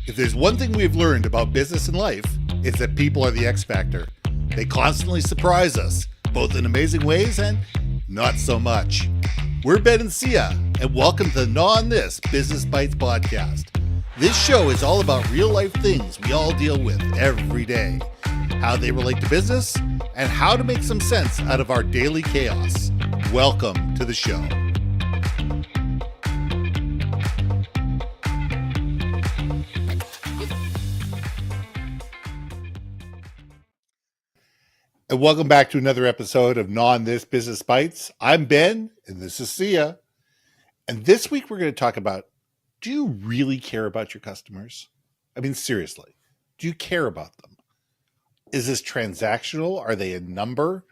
If there's one thing we've learned about business and life, it's that people are the X factor. They constantly surprise us, both in amazing ways and not so much. We're Ben and Syya, and welcome to the Gnaw on This Business Bites podcast. This show is all about real life things we all deal with every day, how they relate to business, and how to make some sense out of our daily chaos. Welcome to the show. And welcome back to another episode of Gnaw on This Business Bites. I'm Ben, and this is Syya. And this week we're going to talk about, do you really care about your customers? I mean, seriously, do you care about them? Is this transactional? Are they a number?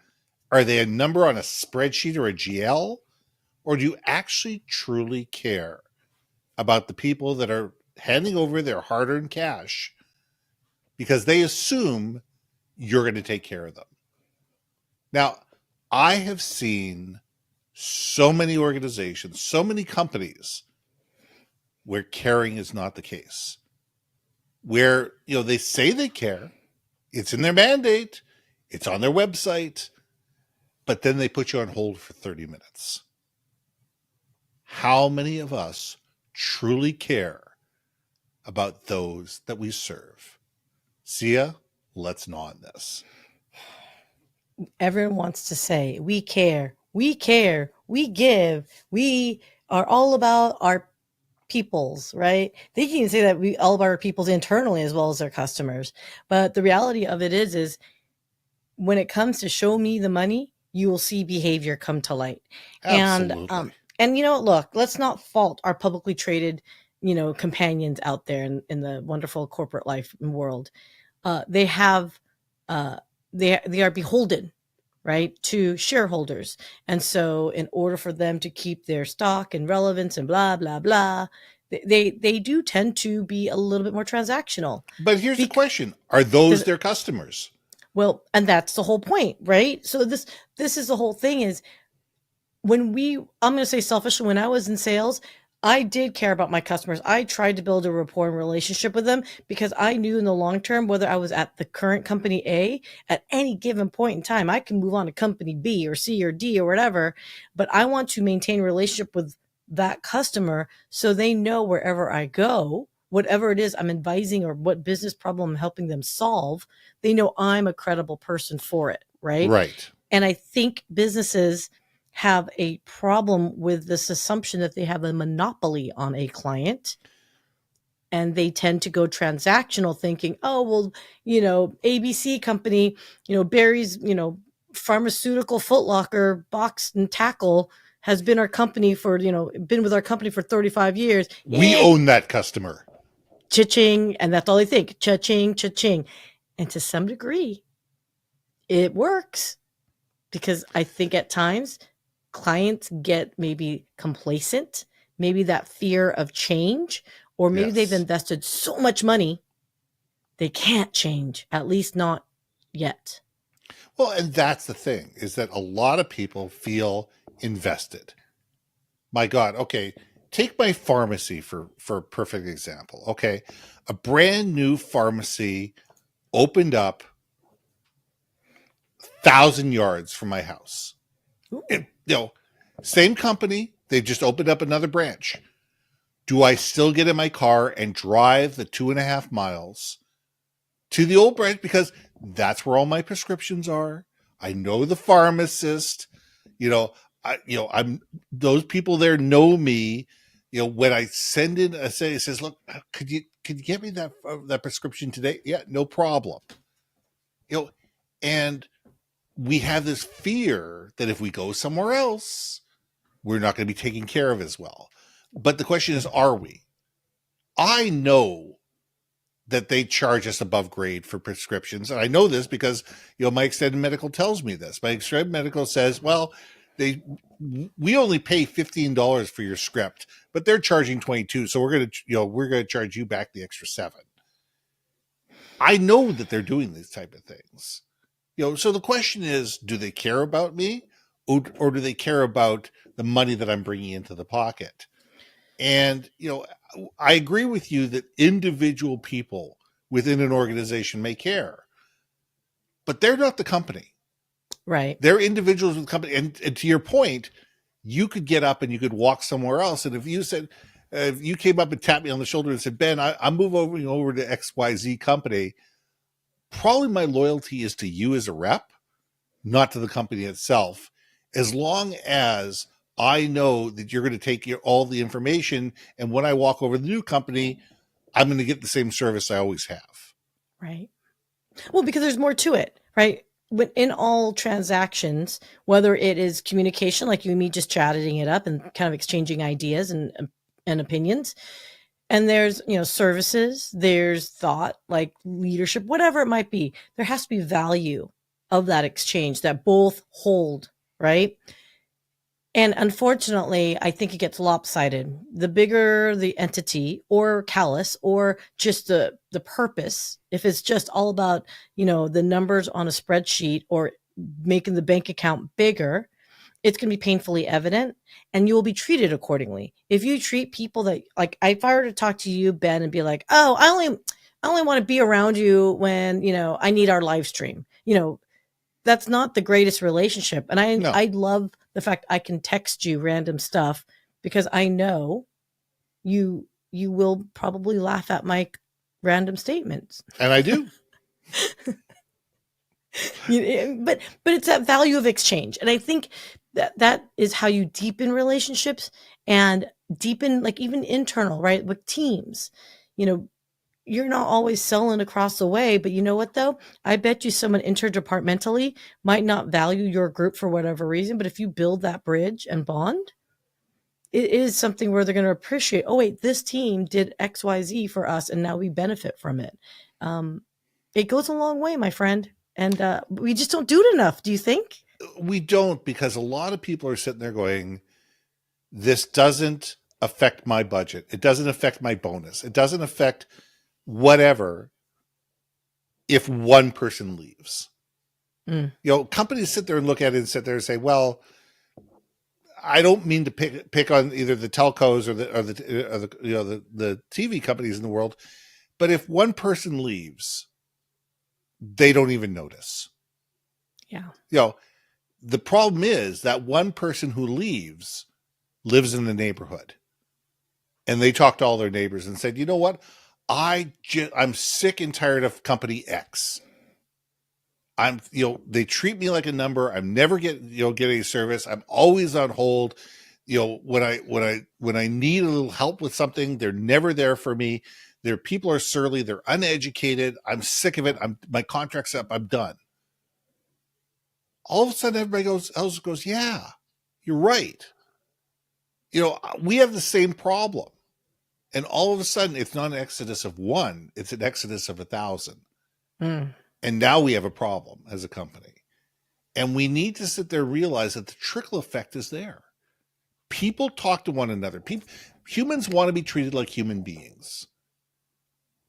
Are they a number on a spreadsheet or a GL? Or do you actually truly care about the people that are handing over their hard-earned cash because they assume you're going to take care of them? Now, I have seen so many organizations, so many companies where caring is not the case. Where, they say they care, it's in their mandate, it's on their website, but then they put you on hold for 30 minutes. How many of us truly care about those that we serve? Syya, let's gnaw on this. Everyone wants to say, we care, we give, we are all about our peoples, right? They can even say that we all about our peoples internally as well as their customers. But the reality of it is when it comes to show me the money, you will see behavior come to light. Absolutely. And look, let's not fault our publicly traded, companions out there in the wonderful corporate life world. They are beholden, right, to shareholders. And so in order for them to keep their stock and relevance and blah, blah, blah, they do tend to be a little bit more transactional. But here's the question. Are those their customers? Well, and that's the whole point, right? So this is the whole thing is I'm going to say selfishly, when I was in sales, I did care about my customers. I tried to build a rapport and relationship with them because I knew in the long term, whether I was at the current company A, at any given point in time, I can move on to company B or C or D or whatever, but I want to maintain a relationship with that customer so they know wherever I go, whatever it is I'm advising or what business problem I'm helping them solve, they know I'm a credible person for it, right? Right. And I think businesses have a problem with this assumption that they have a monopoly on a client, and they tend to go transactional thinking, oh, well, ABC company, Barry's, pharmaceutical Footlocker box and tackle has been our company for, been with our company for 35 years. We own that customer. Cha-ching. And that's all they think. Cha-ching, cha-ching. And to some degree, it works because I think at times clients get maybe complacent, maybe that fear of change, or maybe they've invested so much money they can't change, at least not yet. Well, and that's the thing, is that a lot of people feel invested. My God, okay, take my pharmacy for a perfect example. Okay, a brand new pharmacy opened up 1,000 yards from my house. And, same company, they've just opened up another branch. Do I still get in my car and drive the 2.5 miles to the old branch because that's where all my prescriptions are? I know the pharmacist. I'm those people there know me. When I send in it says, look, could you get me that prescription today? Yeah, no problem. And we have this fear that if we go somewhere else, we're not going to be taken care of as well. But the question is, are we? I know that they charge us above grade for prescriptions. And I know this because, my extended medical tells me this. My extended medical says, well, we only pay $15 for your script, but they're charging $22. So we're going to charge you back the extra $7. I know that they're doing these type of things. So the question is, do they care about me or do they care about the money that I'm bringing into the pocket? And, I agree with you that individual people within an organization may care, but they're not the company. Right. They're individuals with the company. And to your point, you could get up and you could walk somewhere else. And if you came up and tapped me on the shoulder and said, Ben, I'm moving over to XYZ company, probably my loyalty is to you as a rep, not to the company itself, as long as I know that you're going to take all the information. And when I walk over to the new company, I'm going to get the same service I always have. Right. Well, because there's more to it, right? When in all transactions, whether it is communication, like you and me just chatting it up and kind of exchanging ideas and opinions, and there's, services, there's thought, like leadership, whatever it might be, there has to be value of that exchange that both hold, right? And unfortunately, I think it gets lopsided. The bigger the entity or callous or just the purpose, if it's just all about, the numbers on a spreadsheet or making the bank account bigger, it's going to be painfully evident and you will be treated accordingly. If you treat people that, like, if I were to talk to you, Ben, and be like, oh, I only want to be around you when, I need our live stream, that's not the greatest relationship. And No. I love the fact I can text you random stuff because I know you will probably laugh at my random statements. And I do. But it's that value of exchange. And I think that is how you deepen relationships and deepen, like, even internal, right? With teams, you're not always selling across the way, but you know what though? I bet you someone interdepartmentally might not value your group for whatever reason, but if you build that bridge and bond, it is something where they're going to appreciate, oh wait, this team did XYZ for us and now we benefit from it. It goes a long way, my friend. And we just don't do it enough. Do you think? We don't, because a lot of people are sitting there going, this doesn't affect my budget. It doesn't affect my bonus. It doesn't affect whatever if one person leaves. Companies sit there and look at it and sit there and say, well, I don't mean to pick on either the telcos or the TV companies in the world, but if one person leaves, they don't even notice. Yeah. The problem is that one person who leaves lives in the neighborhood, and they talk to all their neighbors and said, you know what? I'm sick and tired of company X. They treat me like a number. I'm never get any service. I'm always on hold. When I need a little help with something, they're never there for me. Their people are surly. They're uneducated. I'm sick of it. My contract's up. I'm done. All of a sudden, everybody goes, yeah, you're right. We have the same problem. And all of a sudden, it's not an exodus of one, it's an exodus of 1,000. And now we have a problem as a company. And we need to sit there and realize that the trickle effect is there. People talk to one another. Humans want to be treated like human beings.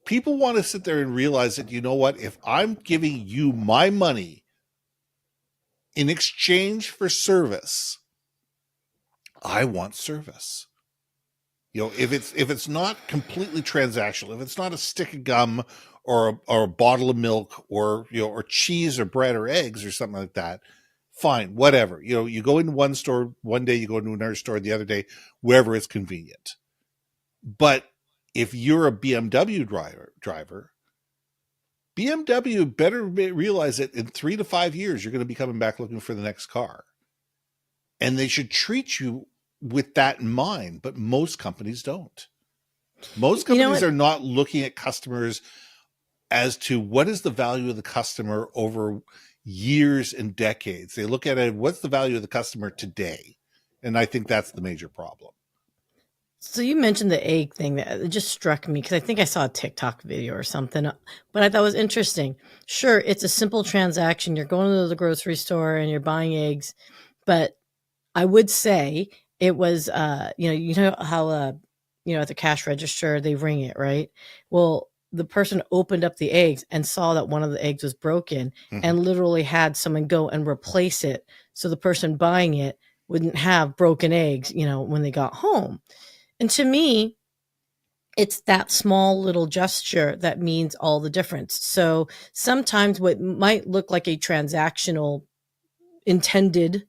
People want to sit there and realize that, you know what, if I'm giving you my money in exchange for service, I want service. If it's not completely transactional, if it's not a stick of gum or a bottle of milk or cheese or bread or eggs or something like that, fine, whatever. You go into one store one day, you go into another store the other day, wherever it's convenient. But if you're a BMW driver, BMW better realize that in 3 to 5 years, you're going to be coming back looking for the next car. And they should treat you with that in mind, but most companies don't. Most companies are not looking at customers as to what is the value of the customer over years and decades. They look at it, what's the value of the customer today? And I think that's the major problem. So you mentioned the egg thing that it just struck me because I think I saw a TikTok video or something, but I thought it was interesting. Sure, it's a simple transaction. You're going to the grocery store and you're buying eggs, but I would say it was, you know how, at the cash register, they ring it, right? Well, the person opened up the eggs and saw that one of the eggs was broken and literally had someone go and replace it. So the person buying it wouldn't have broken eggs, when they got home. And to me, it's that small little gesture that means all the difference. So sometimes what might look like a transactional intended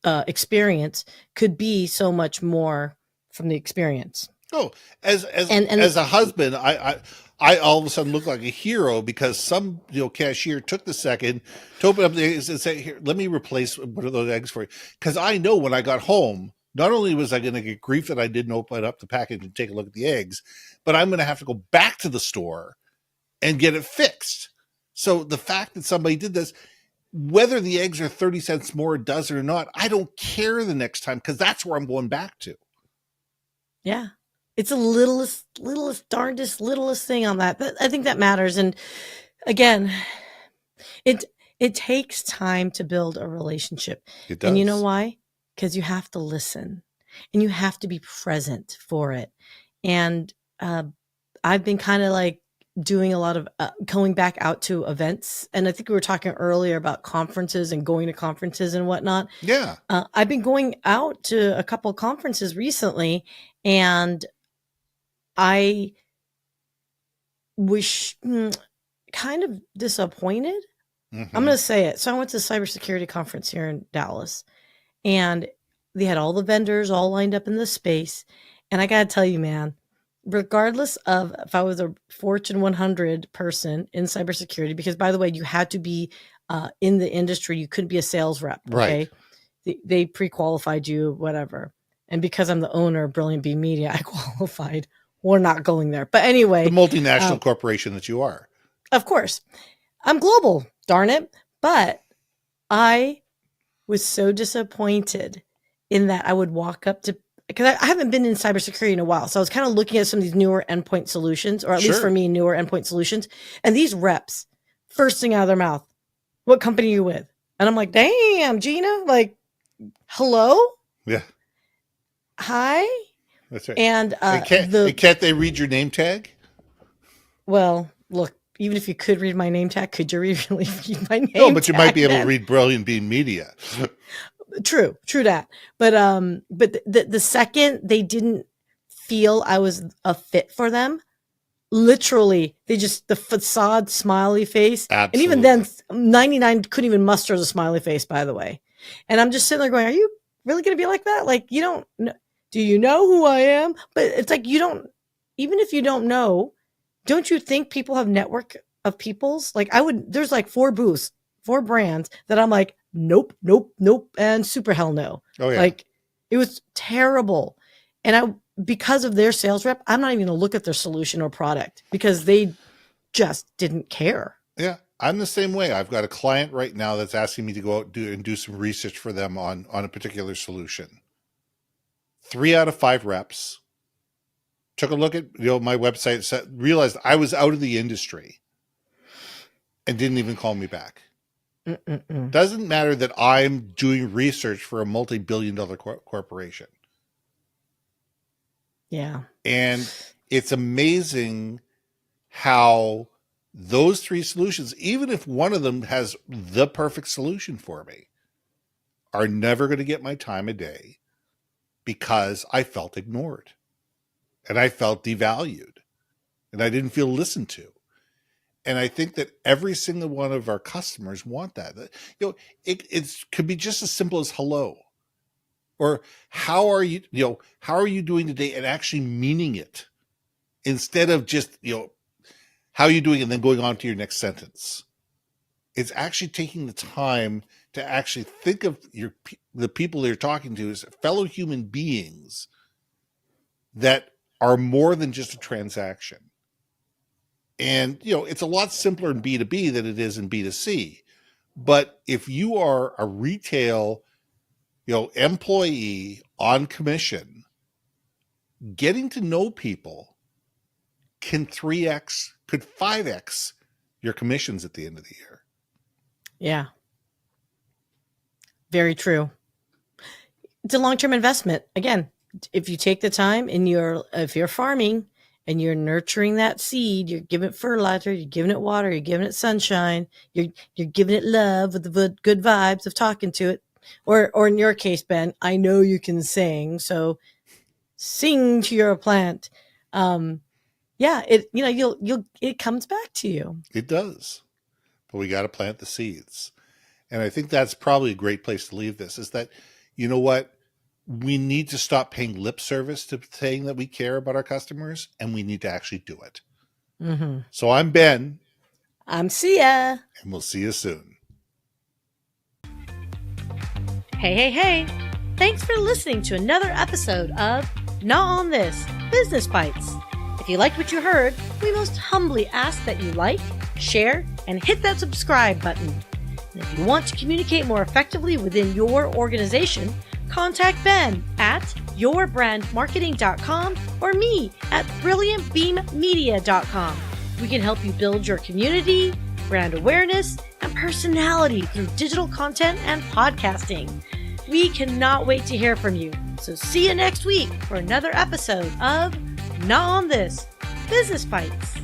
experience could be so much more from the experience. Oh, And as a husband, I all of a sudden look like a hero because some cashier took the second to open up the eggs and say, "Here, let me replace one of those eggs for you." Because I know when I got home, not only was I going to get grief that I didn't open up the package and take a look at the eggs, but I'm going to have to go back to the store and get it fixed. So the fact that somebody did this, whether the eggs are 30 cents more a dozen or not, I don't care the next time because that's where I'm going back to. yeah, it's the littlest, darndest, littlest thing on that. But I think that matters. And again, it it takes time to build a relationship. It And you know does. why? Because you have to listen and you have to be present for it. And I've been kind of like doing a lot of going back out to events. And I think we were talking earlier about conferences and going to conferences and whatnot. Yeah. I've been going out to a couple of conferences recently, and I was kind of disappointed. Mm-hmm. I'm going to say it. So I went to the cybersecurity conference here in Dallas, and they had all the vendors all lined up in the space. And I got to tell you, man, regardless of if I was a Fortune 100 person in cybersecurity, because by the way, you had to be in the industry, you couldn't be a sales rep. Okay. Right. They pre-qualified you, whatever. And because I'm the owner of Brilliant Bee Media, I qualified. We're not going there. But anyway, The multinational corporation that you are. of course, I'm global, darn it. But I was so disappointed in that I would walk up to, because I haven't been in cybersecurity in a while. So I was kind of looking at some of these newer endpoint solutions, or at least for me, newer endpoint solutions. And these reps, first thing out of their mouth, what company are you with? And I'm like, damn, Gina, like, hello? Yeah. Hi? That's right. And can't they read your name tag? Well, look, even if you could read my name tag, could you really read my name tag? No, but you might be able to read Brilliant Bee Media. True that. But the second they didn't feel I was a fit for them, literally they just, the facade smiley face. Absolutely. And even then 99 couldn't even muster the smiley face, by the way. And I'm just sitting there going, are you really going to be like that? Like, you don't know, do you know who I am? But it's like, you don't, even if you don't know, don't you think people have network of peoples? Like there's like 4 booths, 4 brands that I'm like, nope, and super hell no. Oh yeah. Like it was terrible. And because of their sales rep, I'm not even going to look at their solution or product because they just didn't care. Yeah. I'm the same way. I've got a client right now that's asking me to go out and do some research for them on a particular solution. 3 out of 5 reps took a look at my website, realized I was out of the industry, and didn't even call me back. Doesn't matter that I'm doing research for a multi-billion-dollar corporation. Yeah. And it's amazing how those 3 solutions, even if one of them has the perfect solution for me, are never going to get my time of day because I felt ignored and I felt devalued and I didn't feel listened to. And I think that every single one of our customers want that. It could be just as simple as hello, or how are you, how are you doing today, and actually meaning it instead of just, how are you doing and then going on to your next sentence. It's actually taking the time to actually think of the people you're talking to as fellow human beings that are more than just a transaction. And, it's a lot simpler in B2B than it is in B2C. But if you are a retail, employee on commission, getting to know people can 3x, could 5x your commissions at the end of the year. Yeah. Very true. It's a long-term investment. Again, if you take the time and if you're farming and you're nurturing that seed, you're giving it fertilizer, you're giving it water, you're giving it sunshine, you're giving it love with the good vibes of talking to it. Or in your case, Ben, I know you can sing, so sing to your plant. Yeah, it comes back to you. It does. But we got to plant the seeds. And I think that's probably a great place to leave this, is that, you know what? We need to stop paying lip service to saying that we care about our customers, and we need to actually do it. Mm-hmm. So I'm Ben. I'm Syya. And we'll see you soon. Hey. Thanks for listening to another episode of Not on This, Business Bites. If you liked what you heard, we most humbly ask that you like, share, and hit that subscribe button. And if you want to communicate more effectively within your organization, contact Ben at yourbrandmarketing.com or me at brilliantbeammedia.com. We can help you build your community, brand awareness, and personality through digital content and podcasting. We cannot wait to hear from you. So see you next week for another episode of Not on This, Business Bites.